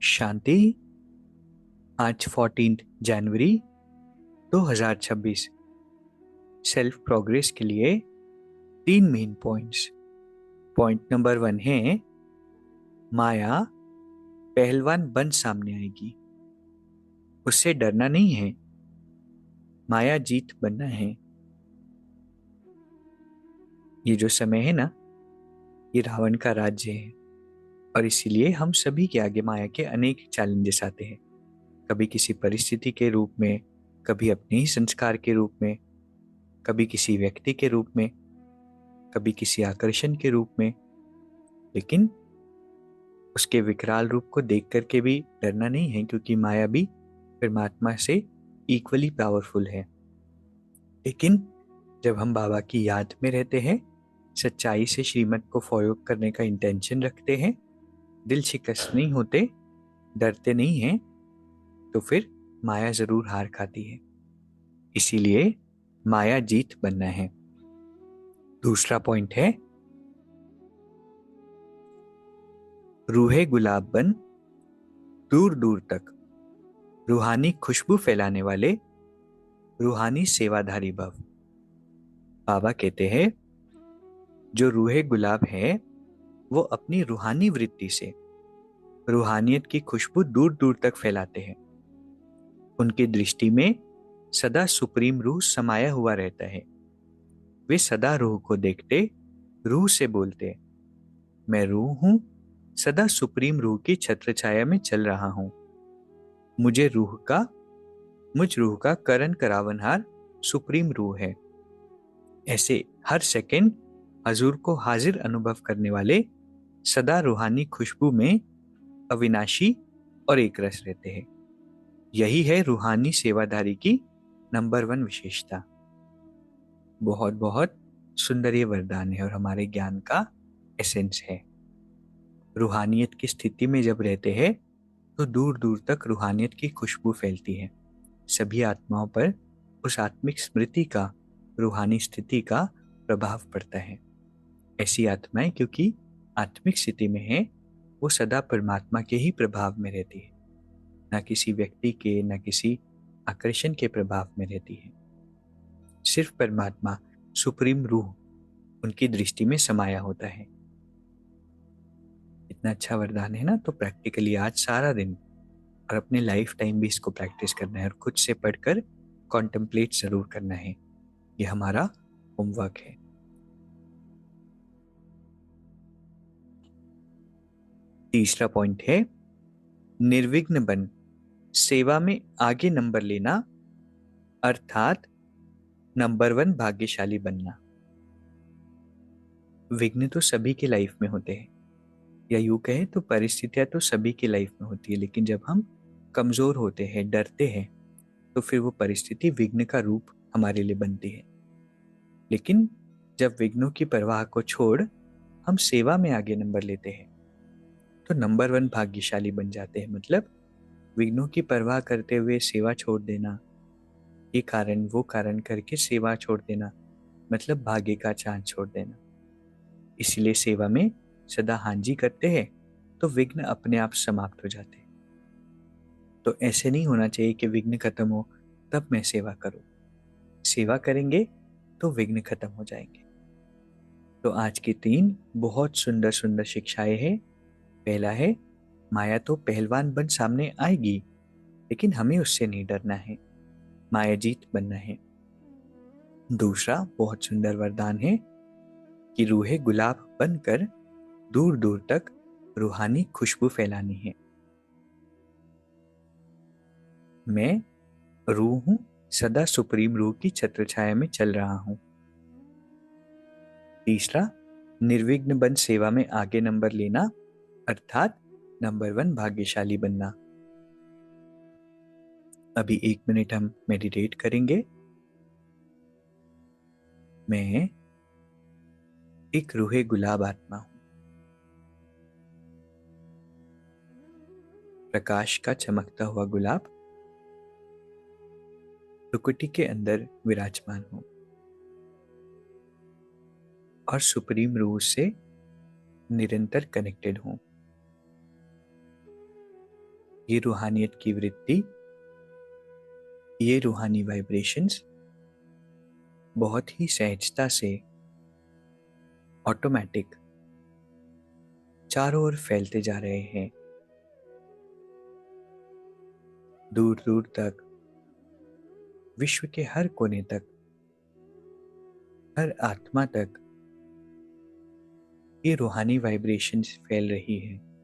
शांति। आज 14 जनवरी 2026। Self progress के लिए 3 मेन पॉइंट्स। पॉइंट नंबर 1 है, माया पहलवान बन सामने आएगी, उससे डरना नहीं है, माया जीत बनना है। ये जो समय है ना, ये रावण का राज्य है और इसीलिए हम सभी के आगे माया के अनेक चैलेंजेस आते हैं। कभी किसी परिस्थिति के रूप में, कभी अपने ही संस्कार के रूप में, कभी किसी व्यक्ति के रूप में, कभी किसी आकर्षण के रूप में। लेकिन उसके विकराल रूप को देख करके भी डरना नहीं है, क्योंकि माया भी परमात्मा से इक्वली पावरफुल है। लेकिन जब हम बाबा की याद में रहते हैं, सच्चाई से श्रीमत को फॉलो करने का इंटेंशन रखते हैं, दिल शिकस्त नहीं होते, डरते नहीं हैं, तो फिर माया जरूर हार खाती है। इसीलिए माया जीत बनना है। दूसरा पॉइंट है, रूहे गुलाब बन दूर दूर तक, रूहानी खुशबू फैलाने वाले रूहानी सेवाधारी भव। बाबा कहते हैं, जो रूहे गुलाब है वो अपनी रूहानी वृत्ति से रूहानियत की खुशबू दूर दूर तक फैलाते हैं। उनकी दृष्टि में सदा सुप्रीम रूह समाया हुआ रहता है। वे सदा रूह को देखते, रूह से बोलते, मैं रूह हूं, सदा सुप्रीम रूह की छत्र छाया में चल रहा हूं। मुझे मुझ रूह का करण करावनहार सुप्रीम रूह है। ऐसे हर सेकंड हजूर को हाजिर अनुभव करने वाले सदा रूहानी खुशबू में अविनाशी और एक रस रहते हैं। यही है रूहानी सेवाधारी की नंबर 1 विशेषता। बहुत बहुत सुंदर ये वरदान है और हमारे ज्ञान का एसेंस है। रूहानियत की स्थिति में जब रहते हैं तो दूर दूर तक रूहानियत की खुशबू फैलती है। सभी आत्माओं पर उस आत्मिक स्मृति का, रूहानी स्थिति का प्रभाव पड़ता है। ऐसी आत्माएं क्योंकि आत्मिक स्थिति में है, वो सदा परमात्मा के ही प्रभाव में रहती है, न किसी व्यक्ति के, न किसी आकर्षण के प्रभाव में रहती है। सिर्फ परमात्मा, सुप्रीम रूह, उनकी दृष्टि में समाया होता है। इतना अच्छा वरदान है ना, तो प्रैक्टिकली आज सारा दिन और अपने लाइफ टाइम भी इसको प्रैक्टिस करना है और खुद से पढ़कर कॉन्टेम्पलेट जरूर करना है। ये हमारा होमवर्क है। तीसरा पॉइंट है, निर्विघ्न बन सेवा में आगे नंबर लेना, अर्थात नंबर 1 भाग्यशाली बनना। विघ्न तो सभी की लाइफ में होते हैं, या यूं कहें तो परिस्थितियां तो सभी की लाइफ में होती है। लेकिन जब हम कमजोर होते हैं, डरते हैं, तो फिर वो परिस्थिति विघ्न का रूप हमारे लिए बनती है। लेकिन जब विघ्नों की परवाह को छोड़ हम सेवा में आगे नंबर लेते हैं, तो नंबर 1 भाग्यशाली बन जाते हैं। मतलब विघ्नों की परवाह करते हुए सेवा छोड़ देना, ये कारण वो कारण करके सेवा छोड़ देना, मतलब भाग्य का चांद छोड़ देना। इसलिए सेवा में सदा हांजी करते हैं तो विघ्न अपने आप समाप्त हो जाते हैं। तो ऐसे नहीं होना चाहिए कि विघ्न खत्म हो तब मैं सेवा करूं। सेवा करेंगे तो विघ्न खत्म हो जाएंगे। तो आज की 3 बहुत सुंदर सुंदर शिक्षाएं हैं। पहला है, माया तो पहलवान बन सामने आएगी, लेकिन हमें उससे नहीं डरना है, माया जीत बनना है। दूसरा बहुत सुंदर वरदान है कि रूहे गुलाब बनकर दूर दूर तक रूहानी खुशबू फैलानी है। मैं रूह हूं, सदा सुप्रीम रूह की छत्र छाया में चल रहा हूं। तीसरा, निर्विघ्न बन सेवा में आगे नंबर लेना, अर्थात नंबर 1 भाग्यशाली बनना। अभी 1 मिनट हम मेडिटेट करेंगे। मैं एक रूहे गुलाब आत्मा हूं, प्रकाश का चमकता हुआ गुलाब प्रकृति के अंदर विराजमान हूं और सुप्रीम रूह से निरंतर कनेक्टेड हूं। ये रूहानियत की वृत्ति, ये रूहानी वाइब्रेशंस बहुत ही सहजता से ऑटोमेटिक चारों ओर फैलते जा रहे हैं, दूर दूर तक, विश्व के हर कोने तक, हर आत्मा तक ये रूहानी वाइब्रेशंस फैल रही है।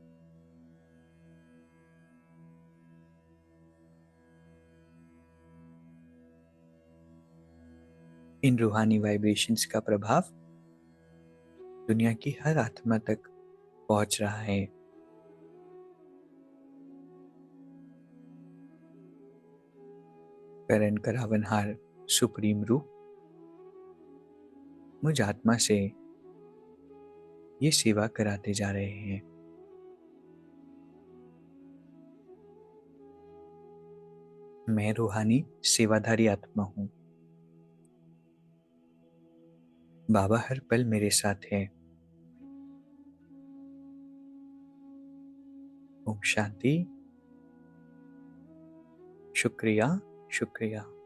इन रूहानी वाइब्रेशंस का प्रभाव दुनिया की हर आत्मा तक पहुंच रहा है। करण करावनहार सुप्रीम रूप मुझ आत्मा से ये सेवा कराते जा रहे हैं। मैं रूहानी सेवाधारी आत्मा हूं। बाबा हर पल मेरे साथ है। ओम शांति। शुक्रिया, शुक्रिया।